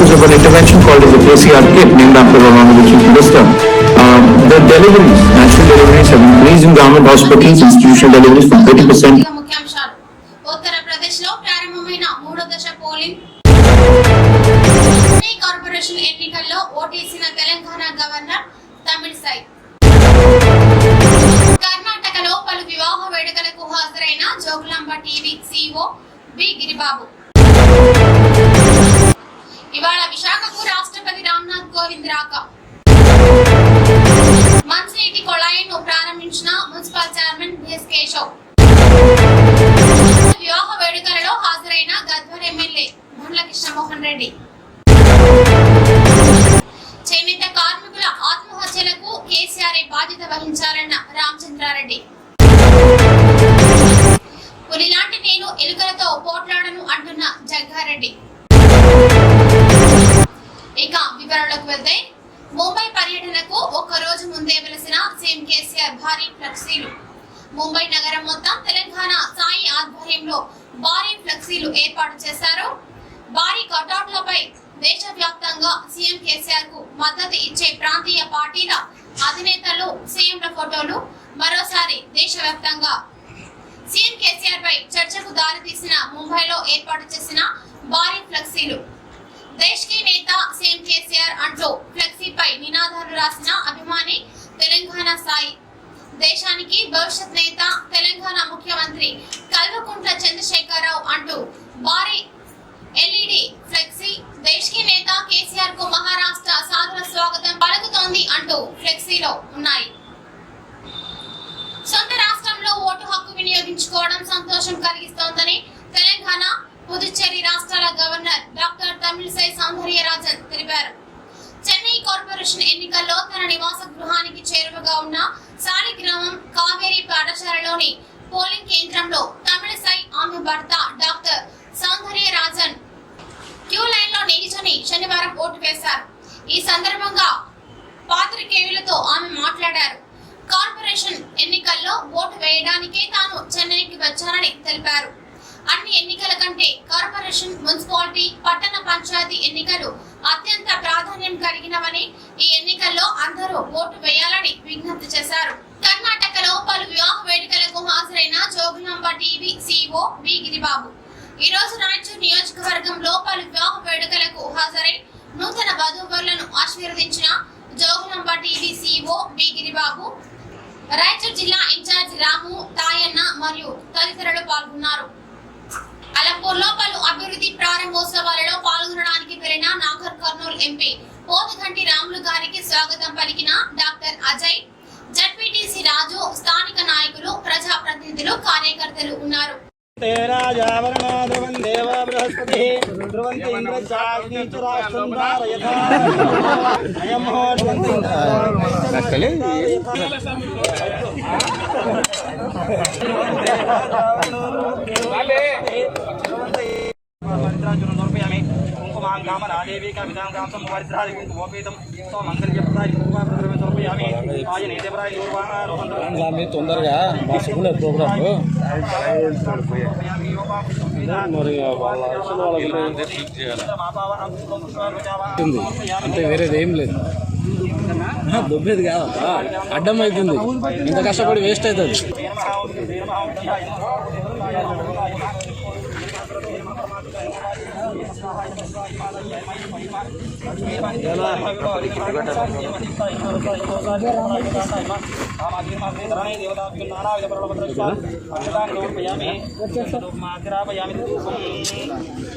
because of an intervention called as the KCR kit, named after our Honorable Chief Minister. The deliveries, national deliveries have increased in government hospitals, institutional deliveries from 30%. Uttar Pradesh లో ప్రారంభమైన మూడో దశ polling corporation ఎన్నికల్లో ఓటేసిన Telangana governor Tamilisai. కర్ణాటకలో పలు వివాహ వేడుకలకు హాజరైన Jogulamba TV CEO B Giribabu. ఇవాళ విశాఖకు రాష్ట్రపతి రామ్నాథ్ కోవింద్ రాక. మంచినీటి కొళాయిను ప్రారంభించిన మున్సిపల్ చైర్మన్ బిఎస్ కేశవ్. వివాహ వేడుకలలో హాజరైన గద్వాల ఎమ్మెల్యే బండ్ల కృష్ణమోహన్ రెడ్డి. చేనేత కార్మికుల ఆత్మహత్యలకు కేసీఆర్ బాధ్యత వహించాలన్న రామచంద్రారెడ్డి. పులిలాంటి నేను ఎలుకలతో పోట్లాడను అంటున్న జగ్గారెడ్డి. ఇక వివరాలకు వెళ్తే ముంబై పర్యటనకు ఒక్క రోజు ముందే వెలిసిన సీఎం కేసీఆర్ భారీ ఫ్లెక్సీలు. ముంబై నగరం మొత్తం తెలంగాణ సాయి ఆధ్వర్యంలో భారీ ఫ్లెక్సీలు ఏర్పాటు చేశారు. భారీ కటౌట్లపై దేశవ్యాప్తంగా సీఎం కేసీఆర్ కు మద్దతు ఇచ్చే ప్రాంతీయ పార్టీల అధినేతలు సీఎంల ఫోటోలు. మరోసారి దేశవ్యాప్తంగా సీఎం కేసీఆర్ పై చర్చకు దారితీసిన ముంబైలో ఏర్పాటు చేసిన భారీ ఫ్లెక్సీలు. దేశ్ కి నేత సీఎం కేసీఆర్ అంటూ ఫ్లెక్సీపై నినాదాలు రాసిన అభిమాని తెలంగాణ సాయి. దేశానికి భవిష్యత్ నేత తెలంగాణ ముఖ్యమంత్రి కల్వకుంట్ల చంద్రశేఖరరావు అంటూ భారీ ఎల్ఈడి ఫ్లెక్సీ. దేశ్ కి నేత కేసీఆర్ కు మహారాష్ట్ర సాదర స్వాగతం పలుకుతోంది అంటూ ఫ్లెక్సీలో ఉన్నాయి. సొంత రాష్ట్రంలో ఓటు హక్కు వినియోగించుకోవడం సంతోషం కలిగిస్తోందని తెలంగాణ, పుదుచ్చేరి రాష్ట్రాల గవర్నర్ డాక్టర్ తమిళిసై సౌందర్యరాజన్ తెలిపారు. చెన్నై కార్పొరేషన్ ఎన్నికల్లో తన నివాస గృహానికి చేరువగా ఉన్న సాలిగ్రామం కావేరీ పాఠశాలలోని పోలింగ్ కేంద్రంలో తమిళిసై ఆమె భర్త డాక్టర్ సౌందర్యరాజన్ క్యూ లైన్ లో నిల్చొని శనివారం ఓటు వేశారు. ఈ సందర్భంగా పాత్రికేయులతో ఆమె మాట్లాడారు. కార్పొరేషన్ ఎన్నికల్లో ఓటు వేయడానికే తాను చెన్నైకి వచ్చానని తెలిపారు. అన్ని ఎన్నికల కంటే కార్పొరేషన్, మున్సిపాలిటీ, పట్టణ పంచాయతీ ఎన్నికలు అత్యంత ప్రాధాన్యం కలిగినవని, ఈ ఎన్నికల్లో అందరూ ఓటు వేయాలని విజ్ఞప్తి చేశారు. కర్ణాటకలో పలు వివాహ వేడుకలకు హాజరైన Jogulamba TV CEO B Giribabu ఈ రోజు రాయచూర్ నియోజకవర్గంలో పలు వివాహ వేడుకలకు హాజరై నూతన వధూవరులను ఆశీర్వదించిన Jogulamba TV CEO B Giribabu, Raichur జిల్లా ఇన్ఛార్జ్ రాము, తాయన్న మరియు తదితరులు పాల్గొన్నారు. అలంపూర్ లో పలు అభివృద్ధి ప్రారంభోత్సవాలలో పాల్గొనడానికి వెళ్లిన నాగర్ కర్నూలు ఎంపీ పోతుగంటి రాములు గారికి స్వాగతం పలికిన డాక్టర్ అజయ్, జడ్పీటీసీ రాజు, స్థానిక నాయకులు, ప్రజాప్రతినిధులు, కార్యకర్తలు ఉన్నారు. देवी का विधान ग्राम संवारित्रादि कुंकुमोपेतम तो मंगलजपताय कुंकुम प्रद्रव्य समर्पयामि आयने देवराय दूरवाह रोहन गामी తొందరగా బాసుకునే ప్రోగ్రామ్ మరి వాళ్ళ అసలు వాళ్ళకి ట్రీట్ చేయాలి అంటే వేరేది ఏం లేదు. దొబ్బేది కాదు, అడ్డం అవుతుంది. ఇంత కష్టపడి వేస్ట్ అవుతుంది.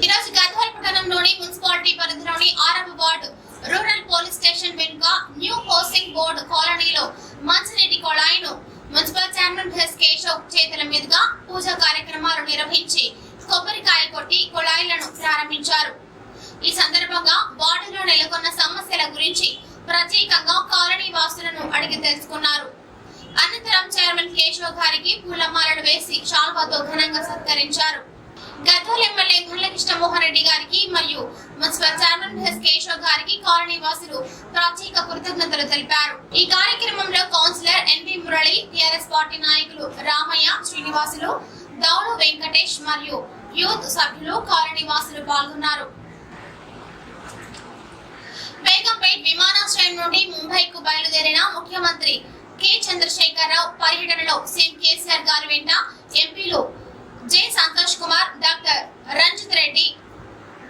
ఈరోజు గద్వాల పట్టణంలోని మున్సిపాలిటీ పరిధిలోని 6వ వార్డు రూరల్ పోలీస్ స్టేషన్ వెనుక న్యూ హౌసింగ్ బోర్డు కాలనీలో మంచినీటి కొళాయిను మున్సిపల్ చైర్మన్ బిఎస్ కేశవ్ చేతుల మీదుగా పూజా కార్యక్రమాలు నిర్వహించి కొబ్బరికాయ కొట్టి కొళాయిలను ప్రారంభించారు. ఈ సందర్భంగా వార్డులో నెలకొన్న సమస్యల గురించి ప్రత్యేకంగా కాలనీ వాసులను అడిగి తెలుసుకున్నారు. అనంతరం చైర్మన్ కేశవ్ గారికి పూలమాలలు వేసి శాల్వాతో ఘనంగా సత్కరించారు. గద్వాల ఎమ్మెల్యే బండ్ల కృష్ణమోహన్ రెడ్డి గారికి మరియు మున్సిపల్ చైర్మన్ బిఎస్ కేశవ్ గారికి కాలనీ వాసులు ప్రత్యేక కృతజ్ఞతలు తెలిపారు. ఈ కార్యక్రమంలో councillor NV Murali, TRS party నాయకులు రామయ్య, శ్రీనివాసులు, దౌడు వెంకటేష్ మరియు యూత్ సభ్యులు, కాలనీ వాసులు పాల్గొన్నారు. కార్యాలయం నుండి ముంబైకు బయలుదేరిన ముఖ్యమంత్రి కె చంద్రశేఖరరావు పర్యటనలో సీఎం కేసీఆర్ గారి వెంట ఎంపీలు J Santosh Kumar, doctor Ranjith Reddy,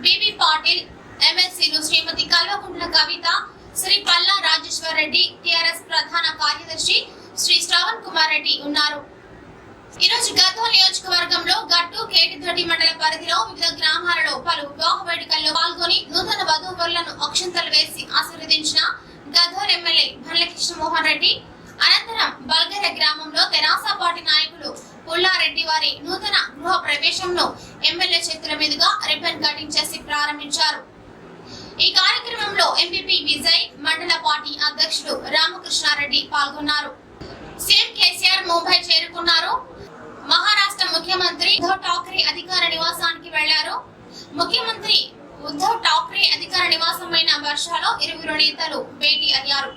BB Patil, ఎమ్మెల్సీలు శ్రీమతి కల్వకుంట్ల కవిత, శ్రీ పల్లా రాజేశ్వర్ రెడ్డి, టిఆర్ఎస్ ప్రధాన కార్యదర్శి శ్రీ శ్రవణ్ కుమార్ రెడ్డి ఉన్నారు. ఈ రోజు గద్వాల నియోజకవర్గంలో గట్టు కేటిదొడ్డి మండల పరిధిలో వివిధ గ్రామాలలో పలు వివాహ వేడుకల్లో పాల్గొని నూతన వధూవరులను అక్షంతలు వేసి ఆశీర్వదించిన గద్వాల ఎమ్మెల్యే భండ్ల కృష్ణమోహన్ రెడ్డి అనంతరం బల్గెర గ్రామంలో తెరాస పార్టీ నాయకులు పుల్లారెడ్డి వారి నూతన గృహ ప్రవేశంలో ఎమ్మెల్యే చేతుల మీదుగా రిబ్బన్ కటింగ్ చేసి ప్రారంభించారు. ఈ కార్యక్రమంలో ఎంపీపీ విజయ్, మండల పార్టీ అధ్యక్షుడు రామకృష్ణారెడ్డి పాల్గొన్నారు. సీఎం కేసీఆర్ ముంబై చేరుకున్నారు. మహారాష్ట్ర ముఖ్యమంత్రి ఉద్ధవ్ ఠాక్రే అధికార నివాసానికి వెళ్లారు. ముఖ్యమంత్రి ఉద్ధవ్ ఠాక్రే అధికార నివాసమైన వర్షాలో ఇరువురు నేతలు భేటీ అయ్యారు.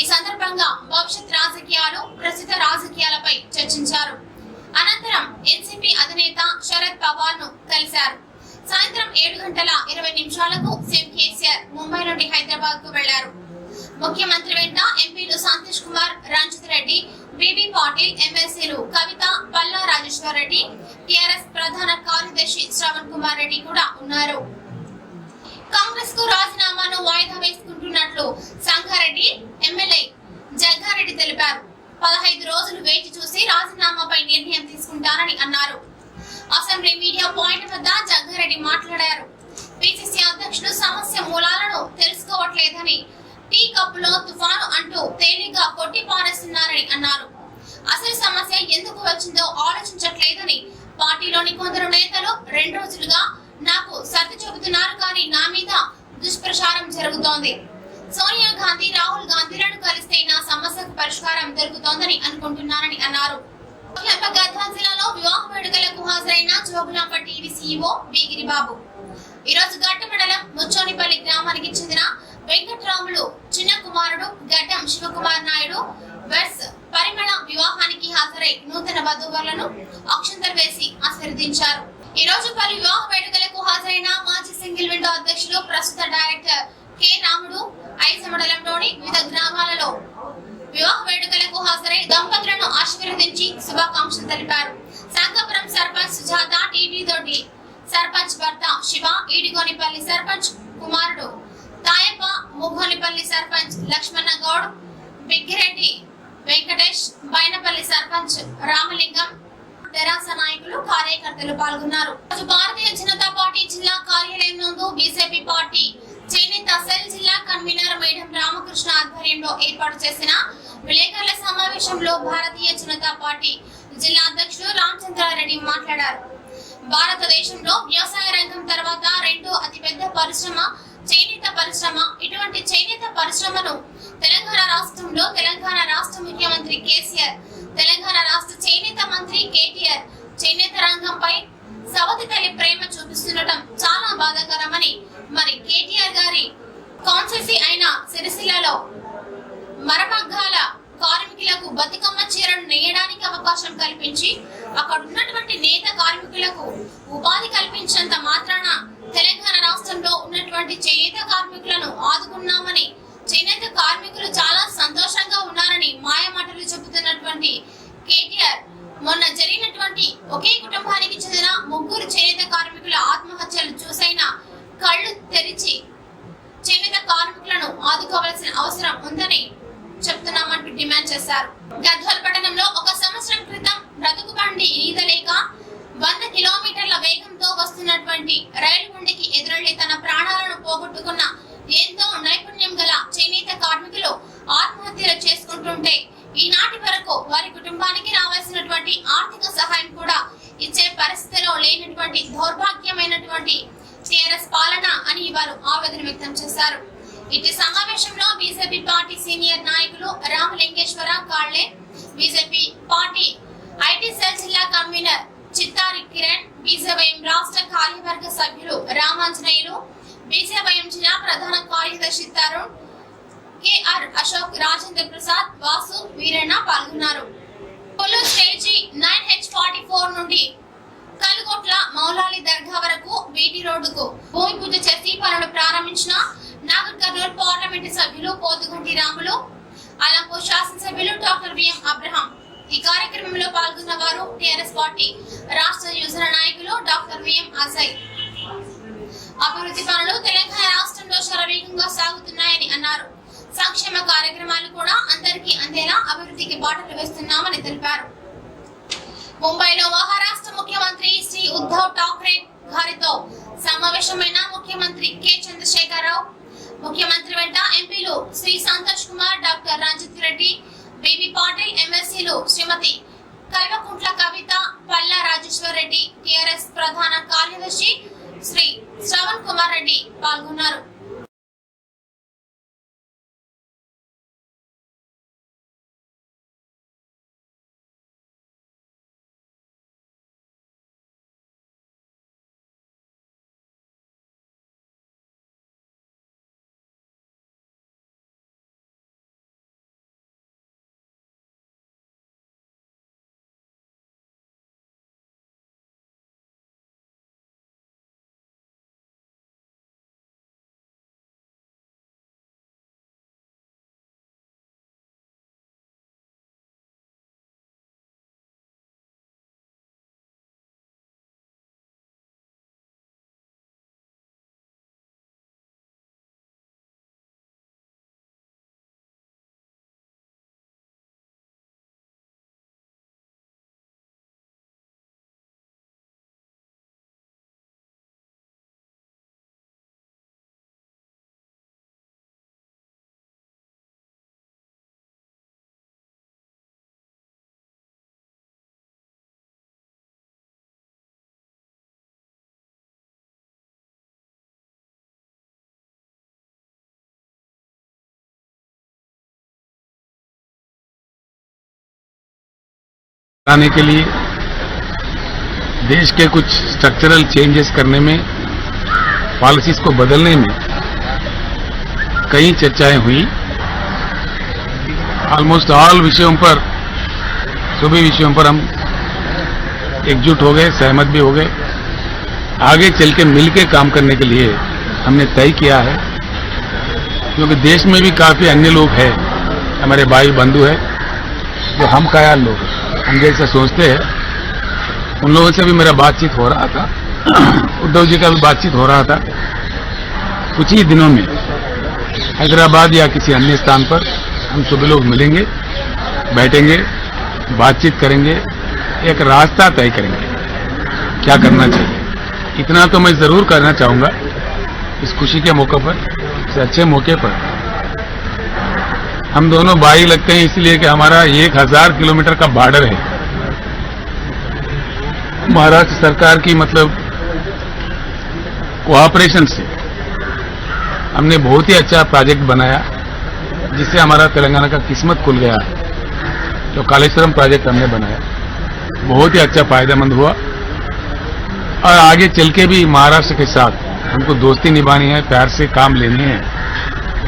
ఈ సందర్భంగా భవిష్యత్ రాజకీయాలు, ప్రస్తుత రాజకీయాలపై చర్చించారు. అనంతరం ఎన్సీపీ అధినేత శరద్ పవార్ ను కలిశారు. సాయంత్రం 7:20 సీఎం కేసీఆర్ ముంబై నుండి హైదరాబాద్ కు వెళ్లారు. ముఖ్యమంత్రి వెంట ఎంపీలు సంతోష్ కుమార్, రంజిత్ రెడ్డి, బిబి పాటిల్, ఎమ్మెల్సీలు కవిత, పల్లా రాజేశ్వర్ రెడ్డి, టిఆర్ఎస్ ప్రధాన కార్యదర్శి శ్రవణ్ కుమార్ రెడ్డి కూడా ఉన్నారు. కాంగ్రెస్ కు రాజీనామాను వాయిదా వేసుకుంటున్నట్లు సంగారెడ్డి ఎమ్మెల్యే జగ్గారెడ్డి తెలిపారు. 15 రోజులు వేచి చూసి రాజీనామాపై నిర్ణయం తీసుకుంటారని అన్నారు. అసెంబ్లీ మీడియా పాయింట్ వద్ద జగ్గారెడ్డి మాట్లాడారు. పిసిసి అధ్యక్షుడు సమస్య మూలాలను తెలుసుకోవట్లేదని, టీ కప్పులో తుఫాను అంటూ తేలిగ్గా కొట్టి పారేస్తున్నారని అన్నారు. అసలు సమస్య ఎందుకు వచ్చిందో ఆలోచించట్లేదని, పార్టీలోని కొందరు నేతలు 2 రోజులుగా నాకు సర్ది చెబుతున్నారు కానీ నా మీద దుష్ప్రచారం జరుగుతోంది. సోనియా గాంధీ, రాహుల్ గాంధీలను కలిస్తే నా సమస్యకు పరిష్కారం దొరుకుతోందని అనుకుంటున్నారని అన్నారు. గద్వాల జిల్లాలో వివాహ వేడుకలకు హాజరైన Jogulamba TV CEO B Giribabu ఈ రోజు గట్ట మండలం ముచ్చోనిపల్లి గ్రామానికి చెందిన వెంకట్రాములు చిన్న కుమారుడు గడ్డం శివకుమార్ నాయుడు వెర్స్ పరిమళ వివాహానికి హాజరై నూతన వధూవరులను అక్షంతలు వేసి ఆశీర్వదించారు. ఈ రోజు పలు వివాహ వేడుకలకు హాజరైన మాజీ సింగిల్ విండో అధ్యక్షులు, ప్రస్తుత డైరెక్టర్ కె రాముడు ఐస మండలంలోని వివిధ గ్రామాలలో వివాహ వేడుకలకు హాజరై దంపతులను ఆశీర్వదించి శుభాకాంక్షలు తెలిపారు. సంగపురం సర్పంచ్ సుజాత, టీటీదొడ్డి సర్పంచ్ భర్త శివ, ఈడిగోనిపల్లి సర్పంచ్ కుమారుడు తాయప్ప, ముఘోనిపల్లి సర్పంచ్ లక్ష్మణ గౌడ్, బిగ్గిరెడ్డి వెంకటేష్, బైనపల్లి సర్పంచ్ రామలింగం, తెరాస నాయకులు, కార్యకర్తలు పాల్గొన్నారు. భారతీయ జనతా పార్టీ జిల్లా కార్యాలయం నందు బీజేపీ పార్టీ చేనేత సెల్ జిల్లా కన్వీనర్ మేడం రామకృష్ణ ఆధ్వర్యంలో ఏర్పాటు చేసిన విలేకరుల సమావేశంలో భారతీయ జనతా పార్టీ జిల్లా అధ్యక్షుడు రామచంద్రారెడ్డి మాట్లాడారు. భారతదేశంలో వ్యవసాయ రంగం తర్వాత 2వ అతిపెద్ద పరిశ్రమ చేనేత పరిశ్రమ. ఇటువంటి చేనేత పరిశ్రమను తెలంగాణ రాష్ట్రంలో తెలంగాణ రాష్ట్ర ముఖ్యమంత్రి కేసీఆర్, తెలంగాణ రాష్ట్ర చేనేత మంత్రి కేటీఆర్ చేనేత రంగంపై సవతి తల్లి ప్రేమ చూపిస్తుండటం చాలా బాధాకరమని, మరి కేటీఆర్ గారి కాన్స్టిట్యూన్సీ అయిన సిరిసిల్లలో మరమగ్గాల కార్మికులకు బతుకమ్మ చీరను నేయడానికి అవకాశం కల్పించి అక్కడ ఉన్నటువంటి నేత కార్మికులకు ఉపాధి కల్పించేంత మాత్రాన తెలంగాణ రాష్ట్రంలో ఉన్నటువంటి చేనేత కార్మికులను ఆదుకున్నామని, చేనేత కార్మికులు చాలా సంతోషంగా ఉన్నారని మాయమాటలు చెబుతున్నటువంటి కేటీఆర్ మొన్న జరిగినటువంటి ఒకే కుటుంబానికి చెందిన 3 చేనేత కార్మికుల ఆత్మహత్యలు చూసైనా కళ్ళు తెరిచి చేనేత కార్మికులను ఆదుకోవాల్సిన అవసరం ఉందని చెప్తున్నామంటూ డిమాండ్ చేశారు. గద్వాల పట్టణంలో 1 సంవత్సరం క్రితం బ్రతుకు బండి ఈదలేక 100 కిలోమీటర్ల వేగంతో వస్తున్నటువంటి రైలు గుండెకి ఎదురెళ్లి తన ప్రాణాలను పోగొట్టుకున్న ఎంతో నైపుణ్యం గల చేనేత కార్మికులు ఆత్మహత్యలు చేసుకుంటుంటే ఈనాటి వరకు వారి కుటుంబానికి రావాల్సినటువంటి ఆర్థిక సహాయం కూడా ఇచ్చే పరిస్థితిలో లేనటువంటి దౌర్భాగ్యమైనటువంటి టీఆర్ఎస్ పాలన అని వారు ఆవేదన వ్యక్తం చేశారు. ఇటు సమావేశంలో బీజేపీ పార్టీ సీనియర్ నాయకులు Ramalingeshwara Kalle, BJP party IT cell జిల్లా కన్వీనర్ చిత్తారి కిరణ్, బీజేవైఎం రాష్ట్ర కార్యవర్గ సభ్యులు రామాంజనేయులు, బీజేవైఎం జిల్లా ప్రధాన కార్యదర్శి తరుణ్, కేఆర్ అశోక్, రాజేంద్ర ప్రసాద్, వాసు, వీరన్న పాల్గొన్నారు. కొల్లు స్టేజీ 9H44 నుండి కలుగొట్ల మౌలాలి దర్గా వరకు బీటీ రోడ్డుకు భూమి పూజ చేసి పనులు ప్రారంభించిన నాగర్ కర్నూలు పార్లమెంట్ పార్లమెంటు సభ్యులు పోతుగంటి రాములు, అలంపూర్ శాసనసభ్యులు డాక్టర్ విఎం అబ్రహాం. ఈ కార్యక్రమంలో పాల్గొన్న వారు టిఆర్ఎస్ పార్టీ రాష్ట్ర యువజన నాయకులు డాక్టర్ విఎం అజయ్. అభివృద్ధి పనులు తెలంగాణ రాష్ట్రంలో శరవేగంగా సాగుతున్నాయని అన్నారు. సంక్షేమ కార్యక్రమాలు కూడా అందరికీ అందేలా అభివృద్ధికి బాటలు వేస్తున్నామని తెలిపారు. ముంబైలో మహారాష్ట్ర ముఖ్యమంత్రి శ్రీ ఉద్ధవ్ ఠాక్రే గారితో సమావేశమైన ముఖ్యమంత్రి కె చంద్రశేఖరరావు, ముఖ్యమంత్రి వెంట ఎంపీలు శ్రీ సంతోష్ కుమార్, డాక్టర్ రంజిత్ రెడ్డి, బిబి పాటిల్, ఎమ్మెల్సీలు శ్రీమతి కల్వకుంట్ల కవిత, పల్లా రాజేశ్వర్ రెడ్డి, టిఆర్ఎస్ ప్రధాన కార్యదర్శి శ్రీ శ్రవణ్ కుమార్ రెడ్డి పాల్గొన్నారు. लाने के लिए देश के कुछ स्ट्रक्चरल चेंजेस करने में, पॉलिसीज को बदलने में कई चर्चाएं हुई। ऑलमोस्ट ऑल विषयों पर, सभी विषयों पर हम एकजुट हो गए, सहमत भी हो गए। आगे चल के मिल के काम करने के लिए हमने तय किया है, क्योंकि देश में भी काफी अन्य लोग हैं, हमारे भाई बंधु हैं, जो हम ख्याल लोग हम जैसे सोचते हैं। उन लोगों से भी मेरा बातचीत हो रहा था, उद्धव जी का भी बातचीत हो रहा था। कुछ ही दिनों में हैदराबाद या किसी अन्य स्थान पर हम सभी लोग मिलेंगे, बैठेंगे, बातचीत करेंगे, एक रास्ता तय करेंगे क्या करना चाहिए। इतना तो मैं जरूर करना चाहूंगा इस खुशी के मौके पर, इस अच्छे मौके पर। हम दोनों भाई लगते हैं इसलिए कि हमारा 1000 किलोमीटर का बॉर्डर है। महाराष्ट्र सरकार की मतलब कोऑपरेशन से हमने बहुत ही अच्छा प्रोजेक्ट बनाया, जिससे हमारा तेलंगाना का किस्मत खुल गया है। जो कालेश्वरम प्रोजेक्ट हमने बनाया बहुत ही अच्छा फायदेमंद हुआ, और आगे चल के भी महाराष्ट्र के साथ हमको दोस्ती निभानी है, प्यार से काम लेने हैं,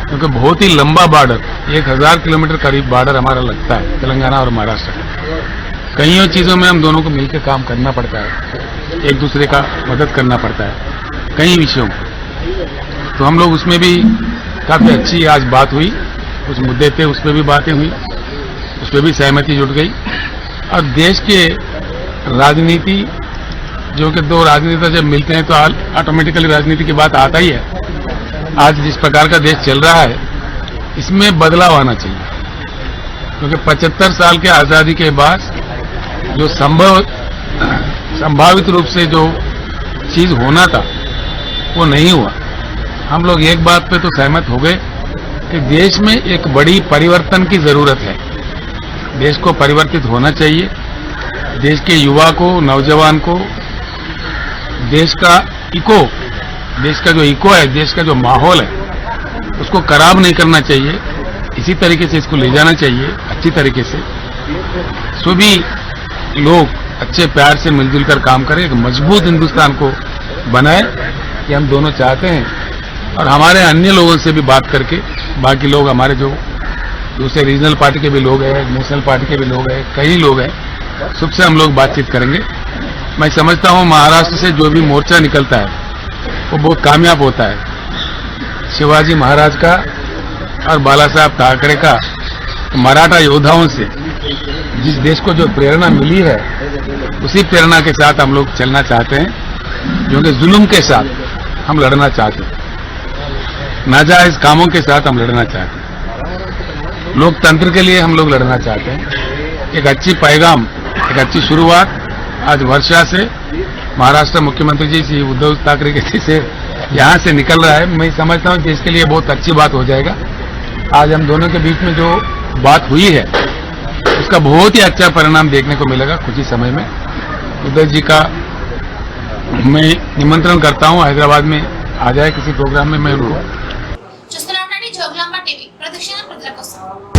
क्योंकि बहुत ही लंबा बॉर्डर, 1000 किलोमीटर करीब बॉर्डर हमारा लगता है तेलंगाना और महाराष्ट्र का। कईयों चीजों में हम दोनों को मिलकर काम करना पड़ता है, एक दूसरे का मदद करना पड़ता है कई विषयों में। तो हम लोग उसमें भी काफी अच्छी आज बात हुई, कुछ मुद्दे थे उस पर भी बातें हुई, उस पर भी सहमति जुट गई। और देश के राजनीति, जो कि दो राजनेता जब मिलते हैं तो ऑटोमेटिकली राजनीति की बात आता ही है। आज जिस प्रकार का देश चल रहा है, इसमें बदलाव आना चाहिए, क्योंकि 75 साल के आजादी के बाद जो संभावित रूप से जो चीज होना था वो नहीं हुआ। हम लोग एक बात पे तो सहमत हो गए कि देश में एक बड़ी परिवर्तन की जरूरत है। देश को परिवर्तित होना चाहिए। देश के युवा को, नौजवान को देश का जो इको है, देश का जो माहौल है, उसको खराब नहीं करना चाहिए। इसी तरीके से इसको ले जाना चाहिए अच्छी तरीके से। सभी लोग अच्छे प्यार से मिलजुल कर काम करें, एक मजबूत हिंदुस्तान को बनाए, ये हम दोनों चाहते हैं। और हमारे अन्य लोगों से भी बात करके, बाकी लोग हमारे जो दूसरे रीजनल पार्टी के भी लोग हैं, नेशनल पार्टी के भी लोग हैं, कई लोग हैं, सबसे हम लोग बातचीत करेंगे। मैं समझता हूं महाराष्ट्र से जो भी मोर्चा निकलता है वो बहुत कामयाब होता है। शिवाजी महाराज का और बाला साहब ठाकरे का मराठा योद्धाओं से जिस देश को जो प्रेरणा मिली है उसी प्रेरणा के साथ हम लोग चलना चाहते हैं, क्योंकि जुल्म के साथ हम लड़ना चाहते हैं, नाजायज कामों के साथ हम लड़ना चाहते हैं, लोकतंत्र के लिए हम लोग लड़ना चाहते हैं। एक अच्छी पैगाम, एक अच्छी शुरुआत आज वर्षा से महाराष्ट्र मुख्यमंत्री जी श्री उद्धव ठाकरे के से यहाँ से निकल रहा है। मैं समझता हूँ कि इसके लिए बहुत अच्छी बात हो जाएगा। आज हम दोनों के बीच में जो बात हुई है उसका बहुत ही अच्छा परिणाम देखने को मिलेगा कुछ ही समय में। उद्धव जी का मैं निमंत्रण करता हूँ हैदराबाद में आ जाए किसी प्रोग्राम में, मैं उनको చూస్తున్నాం జోగులాంబ టీవీ ప్రదక్షిణ ప్రజల కోసం।